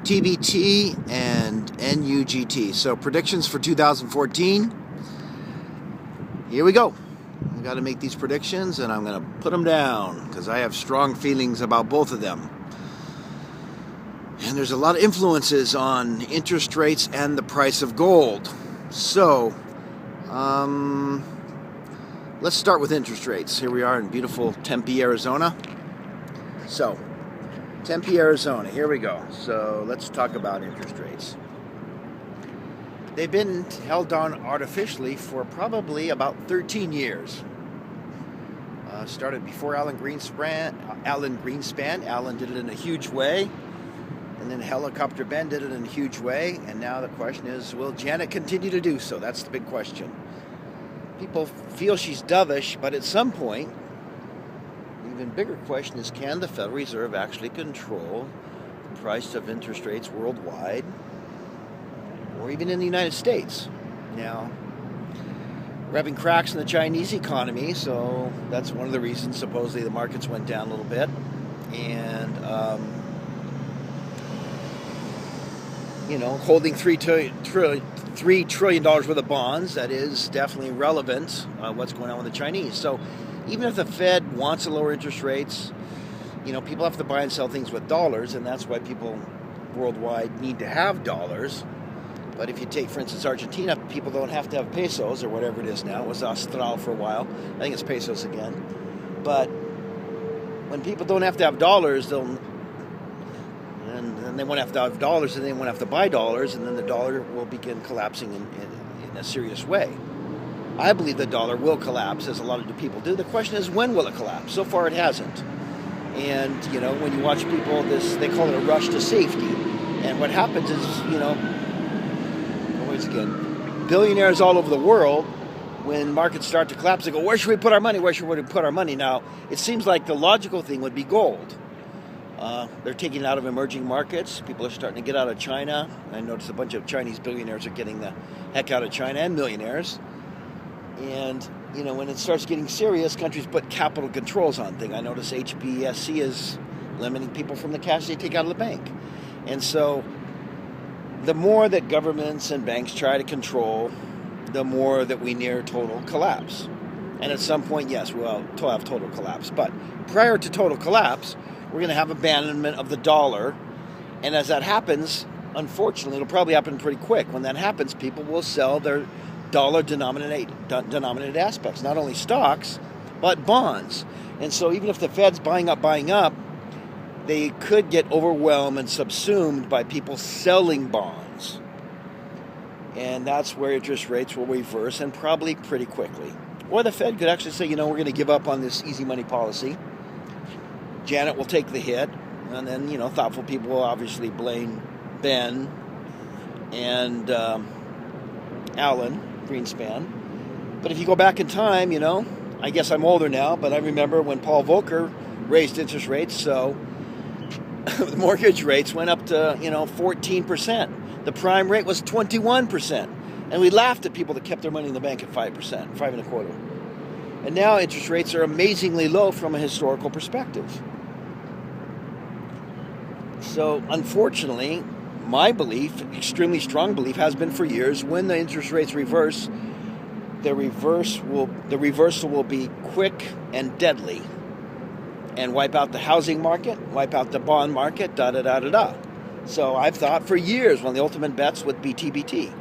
TBT, and NUGT. So predictions for 2014. Here we go. I got to make these predictions, and I'm going to put them down because I have strong feelings about both of them. And there's a lot of influences on interest rates and the price of gold. So, let's start with interest rates. Here we are in beautiful Tempe, Arizona. So, Tempe, Arizona. Here we go. So, let's talk about interest rates. They've been held down artificially for probably about 13 years. Started before Alan Greenspan. Alan did it in a huge way. And then Helicopter Ben did it in a huge way. And now the question is, will Janet continue to do so? That's the big question. People feel she's dovish, but at some point, the even bigger question is, can the Federal Reserve actually control the price of interest rates worldwide, or even in the United States? Now, we're having cracks in the Chinese economy, so that's one of the reasons supposedly the markets went down a little bit. And, holding $3 trillion worth of bonds, that is definitely relevant, what's going on with the Chinese. So even if the Fed wants to lower interest rates, people have to buy and sell things with dollars, and that's why people worldwide need to have dollars. But if you take, for instance, Argentina, people don't have to have pesos or whatever it is now. It was Austral for a while. I think it's pesos again. But when people don't have to have dollars, and they won't have to have dollars, and they won't have to buy dollars, and then the dollar will begin collapsing in a serious way. I believe the dollar will collapse, as a lot of people do. The question is, when will it collapse? So far, it hasn't. And, when you watch people, they call it a rush to safety. And what happens is, again, billionaires all over the world, when markets start to collapse, they go, where should we put our money? Where should we put our money? Now, it seems like the logical thing would be gold. They're taking it out of emerging markets. People are starting to get out of China. I noticed a bunch of Chinese billionaires are getting the heck out of China, and millionaires. And, when it starts getting serious, countries put capital controls on things. I notice HBSC is limiting people from the cash they take out of the bank. And so the more that governments and banks try to control, the more that we near total collapse. And at some point, yes, we'll have total collapse. But prior to total collapse, we're going to have abandonment of the dollar. And as that happens, unfortunately, it'll probably happen pretty quick. When that happens, people will sell their dollar-denominated aspects, not only stocks, but bonds. And so even if the Fed's buying up, they could get overwhelmed and subsumed by people selling bonds. And that's where interest rates will reverse, and probably pretty quickly. Or the Fed could actually say, we're going to give up on this easy money policy. Janet will take the hit, and then, thoughtful people will obviously blame Ben and Alan Greenspan. But if you go back in time, I guess I'm older now, but I remember when Paul Volcker raised interest rates, so the mortgage rates went up to, 14%. The prime rate was 21%. And we laughed at people that kept their money in the bank at 5%, 5.25%. And now interest rates are amazingly low from a historical perspective. So, unfortunately, my belief, extremely strong belief, has been for years, when the interest rates reverse, the reversal will be quick and deadly, and wipe out the housing market, wipe out the bond market, da-da-da-da-da. So I've thought for years one of the ultimate bets would be TBT.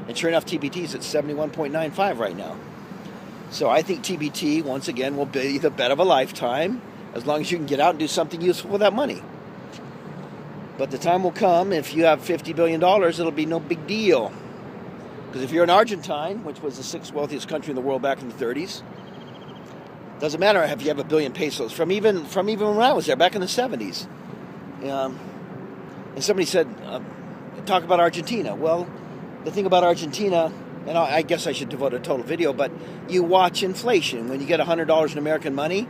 And sure enough, TBT is at 71.95 right now. So I think TBT, once again, will be the bet of a lifetime, as long as you can get out and do something useful with that money. But the time will come, if you have $50 billion, it'll be no big deal. Because if you're an Argentine, which was the sixth wealthiest country in the world back in the 30s, doesn't matter if you have 1 billion pesos. From even when I was there, back in the 70s. And somebody said, talk about Argentina. Well, the thing about Argentina, and I guess I should devote a total video, but you watch inflation. When you get $100 in American money,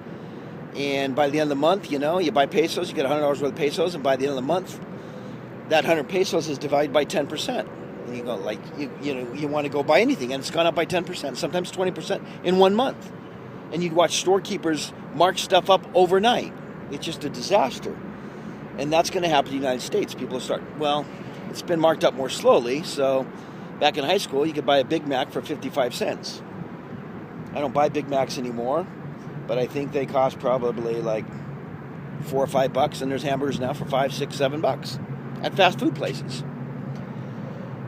and by the end of the month, you buy pesos, you get $100 worth of pesos, and by the end of the month, that 100 pesos is divided by 10%. And you go, you want to go buy anything, and it's gone up by 10%, sometimes 20% in 1 month. And you'd watch storekeepers mark stuff up overnight. It's just a disaster. And that's going to happen in the United States. People start, well, it's been marked up more slowly. So back in high school, you could buy a Big Mac for 55 cents. I don't buy Big Macs anymore, but I think they cost probably like $4 or $5, and there's hamburgers now for $5, $6, $7 at fast food places.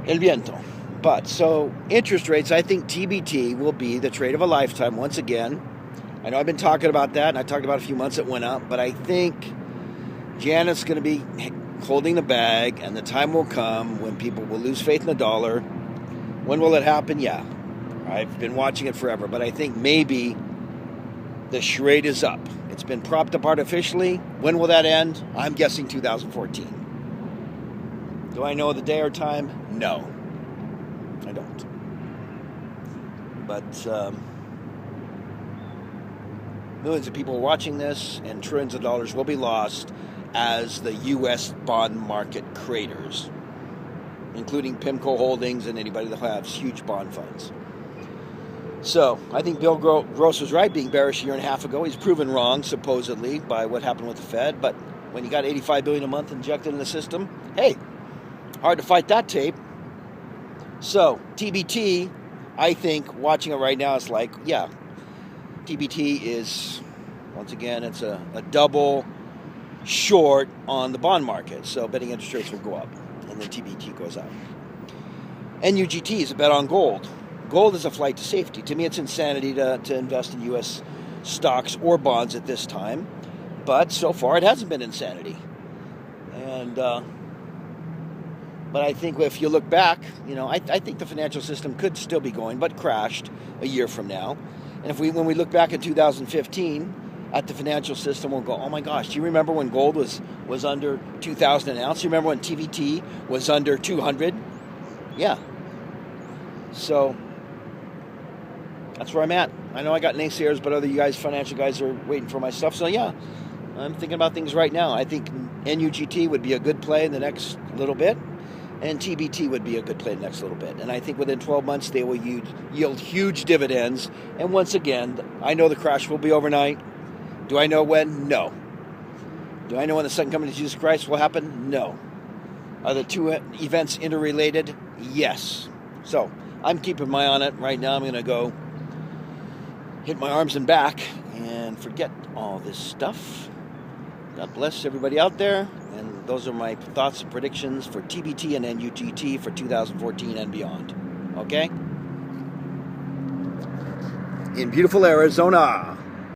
El viento. But so interest rates, I think TBT will be the trade of a lifetime once again. I know I've been talking about that, and I talked about a few months it went up, but I think Janet's going to be holding the bag, and the time will come when people will lose faith in the dollar. When will it happen? Yeah, I've been watching it forever, but I think maybe the charade is up. It's been propped up artificially. When will that end? I'm guessing 2014. Do I know the day or time? No, I don't. But millions of people are watching this, and trillions of dollars will be lost as the U.S. bond market craters, including PIMCO Holdings and anybody that has huge bond funds. So I think Bill Gross was right being bearish a year and a half ago. He's proven wrong, supposedly, by what happened with the Fed. But when you got $85 billion a month injected in the system, hey, hard to fight that tape. So TBT, I think, watching it right now, it's like, yeah, TBT is, once again, it's a double short on the bond market. So betting interest rates will go up, and then TBT goes up. NUGT is a bet on gold. Gold is a flight to safety. To me, it's insanity to invest in U.S. stocks or bonds at this time. But so far, it hasn't been insanity. And but I think if you look back, I think the financial system could still be going, but crashed a year from now. And when we look back at 2015 at the financial system, we'll go, oh my gosh, do you remember when gold was under 2,000 an ounce? Do you remember when TVT was under 200? Yeah. So that's where I'm at. I know I got naysayers, but other financial guys are waiting for my stuff. So yeah, I'm thinking about things right now. I think NUGT would be a good play in the next little bit, and TBT would be a good play in the next little bit. And I think within 12 months, they will yield huge dividends. And once again, I know the crash will be overnight. Do I know when? No. Do I know when the second coming of Jesus Christ will happen? No. Are the two events interrelated? Yes. So I'm keeping my eye on it right now. I'm going to go hit my arms and back and forget all this stuff. God bless everybody out there. And those are my thoughts and predictions for TBT and NUGT for 2014 and beyond. Okay? In beautiful Arizona.